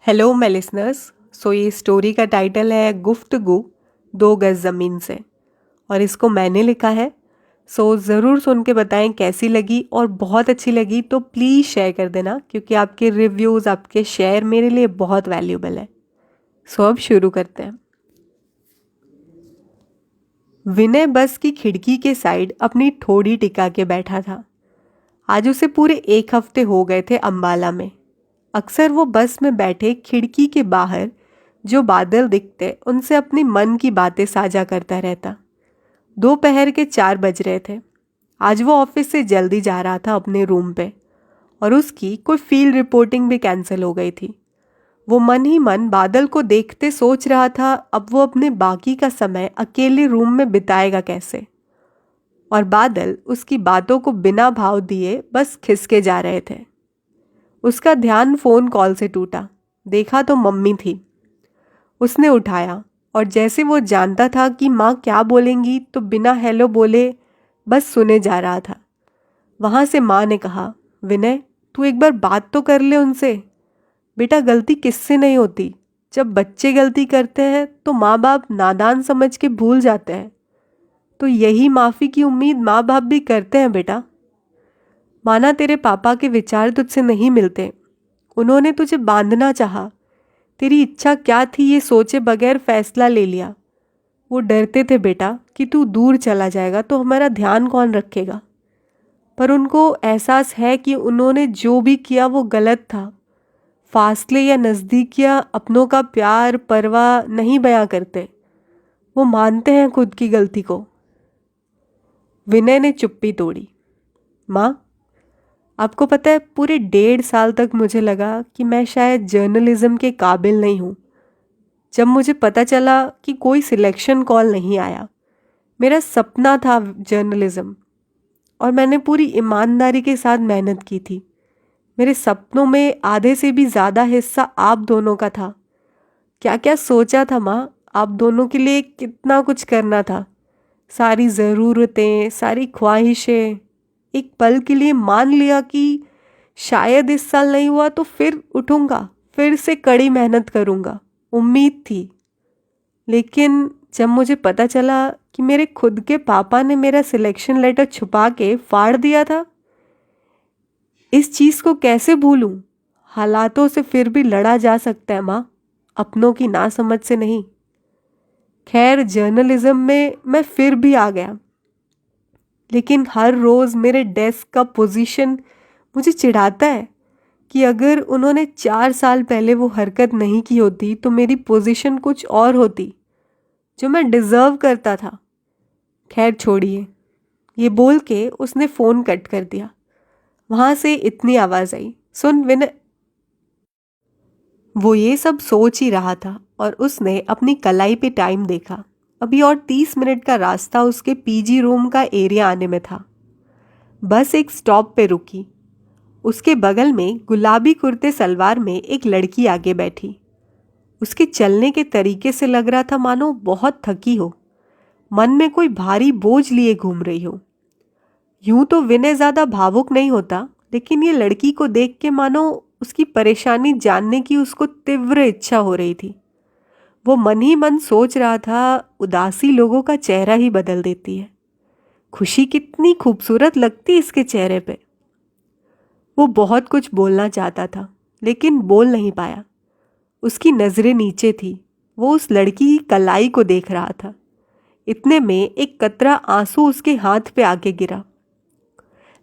Hello my listeners. सो ये story का title है गुफ्तगू दो गज ज़मीन से और इसको मैंने लिखा है। सो ज़रूर सुन के बताएं कैसी लगी, और बहुत अच्छी लगी तो प्लीज़ शेयर कर देना, क्योंकि आपके रिव्यूज़, आपके शेयर मेरे लिए बहुत वैल्यूबल है। सो अब शुरू करते हैं। विनय बस की खिड़की के साइड अपनी ठोड़ी टिका के बैठा था। आज उसे पूरे 1 हफ्ते हो गए थे अम्बाला में। अक्सर वो बस में बैठे खिड़की के बाहर जो बादल दिखते उनसे अपनी मन की बातें साझा करता रहता। दोपहर के 4 बज रहे थे। आज वो ऑफिस से जल्दी जा रहा था अपने रूम पे, और उसकी कोई फील्ड रिपोर्टिंग भी कैंसिल हो गई थी। वो मन ही मन बादल को देखते सोच रहा था अब वो अपने बाकी का समय अकेले रूम में बिताएगा कैसे। और बादल उसकी बातों को बिना भाव दिए बस खिसके जा रहे थे। उसका ध्यान फोन कॉल से टूटा। देखा तो मम्मी थी। उसने उठाया और जैसे वो जानता था कि माँ क्या बोलेंगी तो बिना हेलो बोले बस सुने जा रहा था। वहाँ से माँ ने कहा, विनय तू एक बार बात तो कर ले उनसे। बेटा गलती किससे नहीं होती। जब बच्चे गलती करते हैं तो माँ बाप नादान समझ के भूल जाते हैं। तो यही माफ़ी की उम्मीद माँ बाप भी करते हैं बेटा। माना तेरे पापा के विचार तुझसे नहीं मिलते। उन्होंने तुझे बांधना चाहा। तेरी इच्छा क्या थी ये सोचे बगैर फैसला ले लिया। वो डरते थे बेटा कि तू दूर चला जाएगा तो हमारा ध्यान कौन रखेगा। पर उनको एहसास है कि उन्होंने जो भी किया वो गलत था। फासले या नज़दीक या अपनों का प्यार परवाह नहीं बयां करते। वो मानते हैं खुद की गलती को। विनय ने चुप्पी तोड़ी। माँ, आपको पता है पूरे 1.5 साल तक मुझे लगा कि मैं शायद जर्नलिज्म के काबिल नहीं हूँ। जब मुझे पता चला कि कोई सिलेक्शन कॉल नहीं आया। मेरा सपना था जर्नलिज्म, और मैंने पूरी ईमानदारी के साथ मेहनत की थी। मेरे सपनों में आधे से भी ज़्यादा हिस्सा आप दोनों का था। क्या क्या सोचा था माँ, आप दोनों के लिए कितना कुछ करना था। सारी ज़रूरतें, सारी ख्वाहिशें। एक पल के लिए मान लिया कि शायद इस साल नहीं हुआ तो फिर उठूँगा, फिर से कड़ी मेहनत करूँगा। उम्मीद थी। लेकिन जब मुझे पता चला कि मेरे खुद के पापा ने मेरा सिलेक्शन लेटर छुपा के फाड़ दिया था, इस चीज़ को कैसे भूलूं। हालातों से फिर भी लड़ा जा सकता है माँ, अपनों की नासमझ से नहीं। खैर जर्नलिज्म में मैं फिर भी आ गया। लेकिन हर रोज़ मेरे डेस्क का पोजीशन मुझे चिढ़ाता है कि अगर उन्होंने 4 साल पहले वो हरकत नहीं की होती तो मेरी पोजीशन कुछ और होती, जो मैं डिज़र्व करता था। खैर छोड़िए। ये बोल के उसने फ़ोन कट कर दिया। वहाँ से इतनी आवाज़ आई, सुन विनय। वो ये सब सोच ही रहा था और उसने अपनी कलाई पे टाइम देखा। अभी और 30 मिनट का रास्ता उसके पीजी रूम का एरिया आने में था। बस एक स्टॉप पे रुकी। उसके बगल में गुलाबी कुर्ते सलवार में एक लड़की आगे बैठी। उसके चलने के तरीके से लग रहा था मानो बहुत थकी हो, मन में कोई भारी बोझ लिए घूम रही हो। यूं तो विनय ज़्यादा भावुक नहीं होता, लेकिन ये लड़की को देख के मानो उसकी परेशानी जानने की उसको तीव्र इच्छा हो रही थी। वो मन ही मन सोच रहा था, उदासी लोगों का चेहरा ही बदल देती है, खुशी कितनी खूबसूरत लगती इसके चेहरे पे। वो बहुत कुछ बोलना चाहता था लेकिन बोल नहीं पाया। उसकी नज़रें नीचे थी। वो उस लड़की की कलाई को देख रहा था। इतने में एक कतरा आंसू उसके हाथ पे आके गिरा।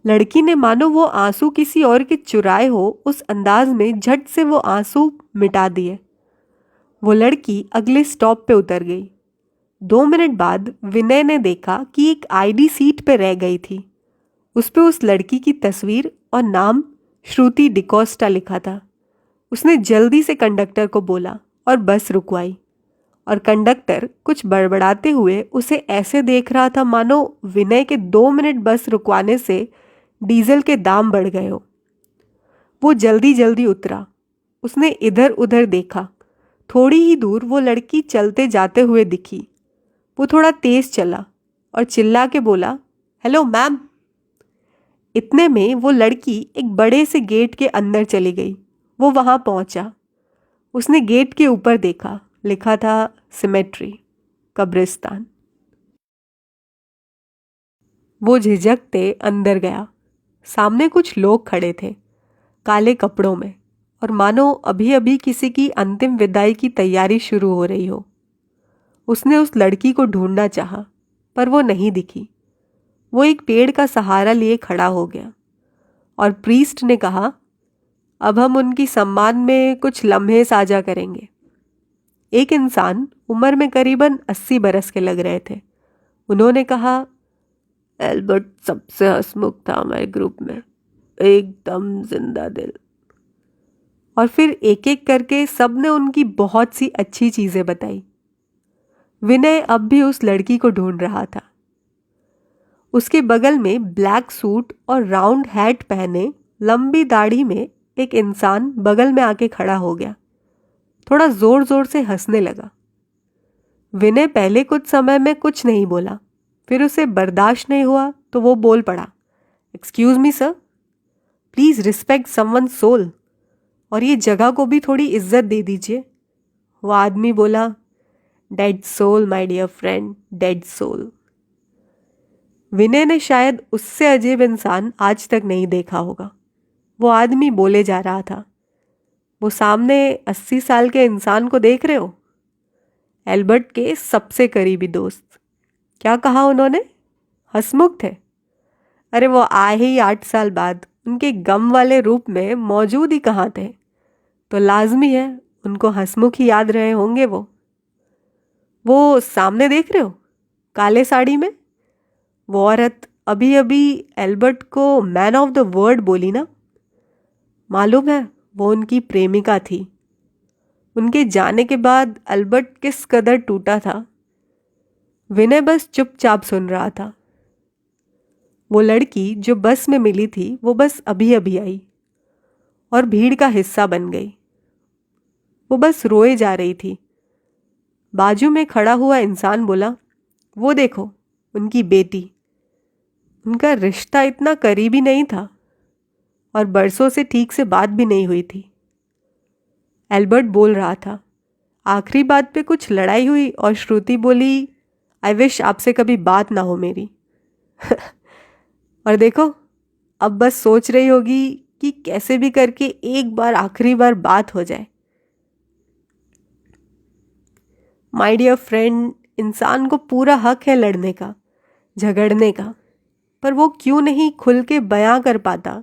लड़की ने मानो वो आंसू किसी और के चुराए हो उस अंदाज में झट से वो आंसू मिटा दिए। वो लड़की अगले स्टॉप पे उतर गई। 2 मिनट बाद विनय ने देखा कि एक आईडी सीट पे रह गई थी। उस पे उस लड़की की तस्वीर और नाम श्रुति डिकोस्टा लिखा था। उसने जल्दी से कंडक्टर को बोला और बस रुकवाई। और कंडक्टर कुछ बड़बड़ाते हुए उसे ऐसे देख रहा था मानो विनय के 2 मिनट बस रुकवाने से डीजल के दाम बढ़ गए हो। वो जल्दी जल्दी उतरा। उसने इधर उधर देखा। थोड़ी ही दूर वो लड़की चलते जाते हुए दिखी। वो थोड़ा तेज चला और चिल्ला के बोला, हेलो मैम। इतने में वो लड़की एक बड़े से गेट के अंदर चली गई। वो वहाँ पहुँचा। उसने गेट के ऊपर देखा, लिखा था सिमेट्री, कब्रिस्तान। वो झिझकते अंदर गया। सामने कुछ लोग खड़े थे, काले कपड़ों में, और मानो अभी अभी किसी की अंतिम विदाई की तैयारी शुरू हो रही हो। उसने उस लड़की को ढूंढना चाहा, पर वो नहीं दिखी। वो एक पेड़ का सहारा लिए खड़ा हो गया और प्रीस्ट ने कहा, अब हम उनकी सम्मान में कुछ लम्हे साझा करेंगे। एक इंसान उम्र में करीबन 80 बरस के लग रहे थे। उन्होंने कहा, एल्बर्ट सबसे हंसमुख था हमारे ग्रुप में, एकदम जिंदा दिल। और फिर एक एक करके सबने उनकी बहुत सी अच्छी चीजें बताई। विनय अब भी उस लड़की को ढूंढ रहा था। उसके बगल में ब्लैक सूट और राउंड हैट पहने, लंबी दाढ़ी में एक इंसान बगल में आके खड़ा हो गया। थोड़ा जोर जोर से हंसने लगा। विनय पहले कुछ समय में कुछ नहीं बोला, फिर उसे बर्दाश्त नहीं हुआ तो वो बोल पड़ा, excuse me sir, please respect someone soul, और ये जगह को भी थोड़ी इज्जत दे दीजिए। वो आदमी बोला, dead soul my dear friend, dead soul. Vinay ने शायद उससे अजीब इंसान आज तक नहीं देखा होगा। वो आदमी बोले जा रहा था, वो सामने 80 साल के इंसान को देख रहे हो, एल्बर्ट के सबसे करीबी दोस्त। क्या कहा उन्होंने? हंसमुख थे। अरे वो आए ही 8 साल बाद उनके गम वाले रूप में मौजूद ही कहाँ थे, तो लाजमी है उनको हंसमुख ही याद रहे होंगे। वो सामने देख रहे हो, काले साड़ी में, वो औरत अभी अभी एल्बर्ट को मैन ऑफ द वर्ल्ड बोली ना। मालूम है वो उनकी प्रेमिका थी। उनके जाने के बाद एल्बर्ट किस कदर टूटा था। विनय बस चुपचाप सुन रहा था। वो लड़की जो बस में मिली थी, वो बस अभी अभी आई और भीड़ का हिस्सा बन गई। वो बस रोए जा रही थी। बाजू में खड़ा हुआ इंसान बोला, वो देखो उनकी बेटी। उनका रिश्ता इतना करीबी नहीं था और बरसों से ठीक से बात भी नहीं हुई थी। एल्बर्ट बोल रहा था। आखिरी बात पे कुछ लड़ाई हुई और श्रुति बोली, आई विश आपसे कभी बात ना हो मेरी। और देखो, अब बस सोच रही होगी कि कैसे भी करके एक बार आखिरी बार बात हो जाए। माय डियर फ्रेंड, इंसान को पूरा हक है लड़ने का, झगड़ने का, पर वो क्यों नहीं खुल के बयां कर पाता?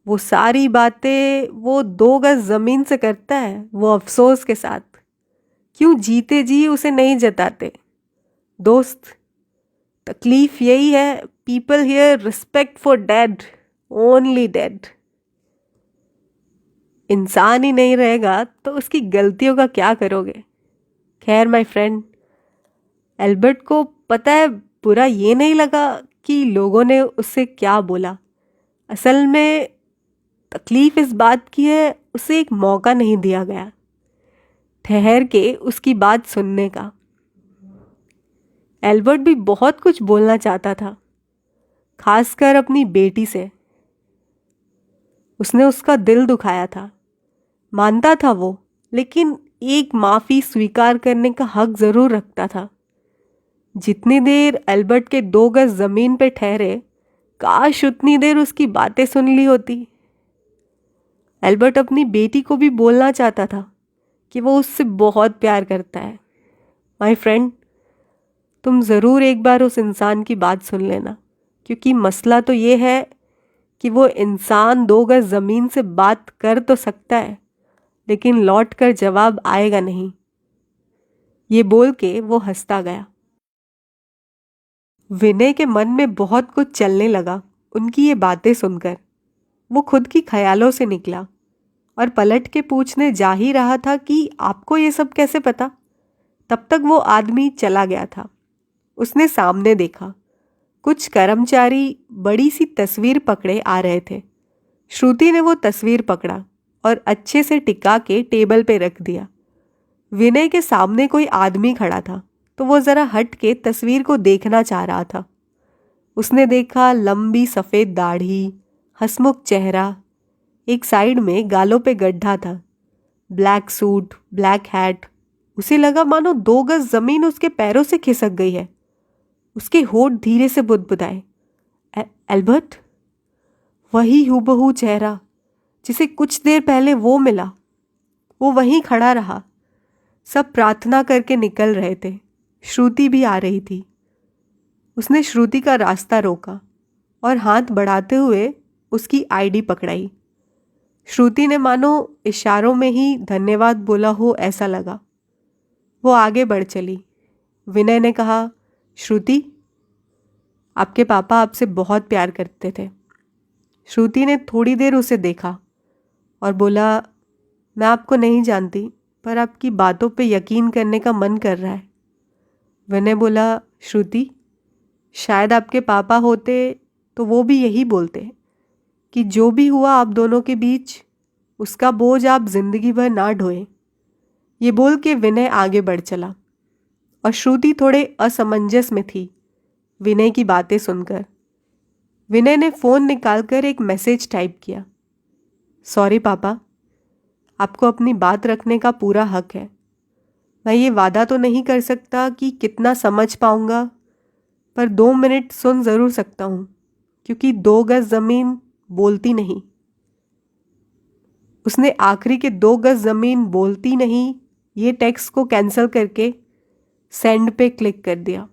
वो सारी बातें वो 2 गज जमीन से करता है, वो अफसोस के साथ। क्यों जीते जी उसे नहीं जताते? दोस्त, तकलीफ यही है, people here respect for dead, only dead. इंसान ही नहीं रहेगा तो उसकी गलतियों का क्या करोगे? खैर माय फ्रेंड, एल्बर्ट को पता है बुरा ये नहीं लगा कि लोगों ने उससे क्या बोला। असल में तकलीफ इस बात की है, उसे एक मौका नहीं दिया गया ठहर के उसकी बात सुनने का। एल्बर्ट भी बहुत कुछ बोलना चाहता था, खासकर अपनी बेटी से। उसने उसका दिल दुखाया था, मानता था वो, लेकिन एक माफ़ी स्वीकार करने का हक ज़रूर रखता था। जितनी देर एल्बर्ट के 2 गज ज़मीन पे ठहरे, काश उतनी देर उसकी बातें सुन ली होती। एल्बर्ट अपनी बेटी को भी बोलना चाहता था कि वो उससे बहुत प्यार करता है। माय फ्रेंड, तुम ज़रूर एक बार उस इंसान की बात सुन लेना, क्योंकि मसला तो ये है कि वो इंसान 2 गज ज़मीन से बात कर तो सकता है, लेकिन लौट कर जवाब आएगा नहीं। ये बोल के वो हंसता गया। विनय के मन में बहुत कुछ चलने लगा उनकी ये बातें सुनकर। वो खुद की ख्यालों से निकला और पलट के पूछने जा ही रहा था कि आपको ये सब कैसे पता। तब तक वो आदमी चला गया था। उसने सामने देखा, कुछ कर्मचारी बड़ी सी तस्वीर पकड़े आ रहे थे। श्रुति ने वो तस्वीर पकड़ा और अच्छे से टिका के टेबल पे रख दिया। विनय के सामने कोई आदमी खड़ा था, तो वो ज़रा हट के तस्वीर को देखना चाह रहा था। उसने देखा लंबी सफ़ेद दाढ़ी, हंसमुख चेहरा, एक साइड में गालों पे गड्ढा था, ब्लैक सूट, ब्लैक हैट। उसे लगा मानो 2 गज जमीन उसके पैरों से खिसक गई है। उसके होठ धीरे से बुदबुदाए। एल्बर्ट? वही हूबहू चेहरा जिसे कुछ देर पहले वो मिला। वो वहीं खड़ा रहा। सब प्रार्थना करके निकल रहे थे। श्रुति भी आ रही थी। उसने श्रुति का रास्ता रोका और हाथ बढ़ाते हुए उसकी आईडी पकड़ाई। श्रुति ने मानो इशारों में ही धन्यवाद बोला हो ऐसा लगा। वो आगे बढ़ चली। विनय ने कहा, श्रुति, आपके पापा आपसे बहुत प्यार करते थे। श्रुति ने थोड़ी देर उसे देखा और बोला, मैं आपको नहीं जानती, पर आपकी बातों पे यकीन करने का मन कर रहा है। विनय बोला, श्रुति, शायद आपके पापा होते तो वो भी यही बोलते कि जो भी हुआ आप दोनों के बीच, उसका बोझ आप जिंदगी भर ना ढोए। ये बोल के विनय आगे बढ़ चला और श्रुति थोड़े असमंजस में थी विनय की बातें सुनकर। विनय ने फ़ोन निकालकर एक मैसेज टाइप किया, सॉरी पापा, आपको अपनी बात रखने का पूरा हक है। मैं ये वादा तो नहीं कर सकता कि कितना समझ पाऊंगा, पर 2 मिनट सुन ज़रूर सकता हूँ, क्योंकि 2 गज ज़मीन बोलती नहीं। उसने आखिरी के 2 गज ज़मीन बोलती नहीं ये टेक्स्ट को कैंसिल करके सेंड पे क्लिक कर दिया।